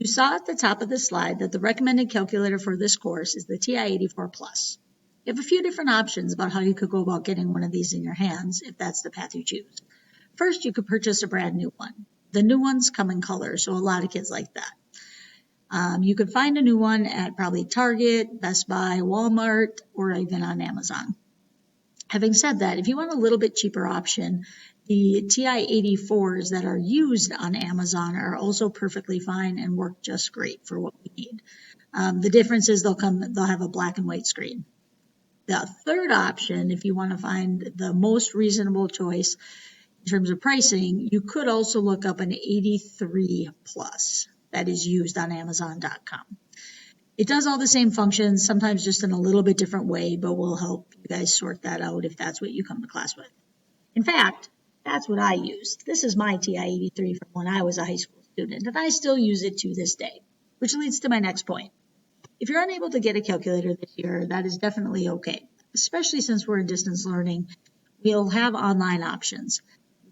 You saw at the top of the slide that the recommended calculator for this course is the TI-84 Plus. You have a few different options about how you could go about getting one of these in your hands if that's the path you choose. First, you could purchase a brand new one. The new ones come in color, so a lot of kids like that. You could find a new one at probably Target, Best Buy, Walmart, or even on Amazon. Having said that, if you want a little bit cheaper option, the TI-84s that are used on Amazon are also perfectly fine and work just great for what we need. The difference is they'll have a black and white screen. The third option, if you want to find the most reasonable choice in terms of pricing, you could also look up an 83 Plus that is used on Amazon.com. It does all the same functions, sometimes just in a little bit different way, but we'll help you guys sort that out if that's what you come to class with. In fact, that's what I used. This is my TI-83 from when I was a high school student, and I still use it to this day, which leads to my next point. If you're unable to get a calculator this year, that is definitely okay, especially since we're in distance learning. We'll have online options.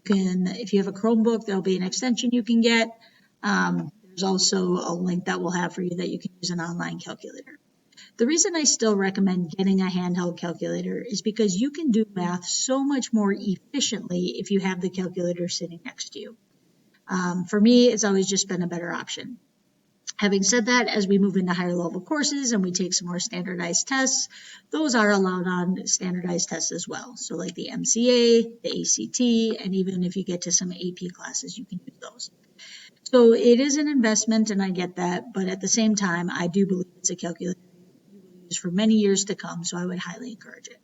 If you have a Chromebook, there'll be an extension you can get. There's also a link that we'll have for you that you can use an online calculator. The reason I still recommend getting a handheld calculator is because you can do math so much more efficiently if you have the calculator sitting next to you. For me, it's always just been a better option. Having said that, as we move into higher level courses and we take some more standardized tests, those are allowed on standardized tests as well. So like the MCA, the ACT, and even if you get to some AP classes, you can use those. So it is an investment, and I get that, but at the same time, I do believe it's a calculator you will use for many years to come, so I would highly encourage it.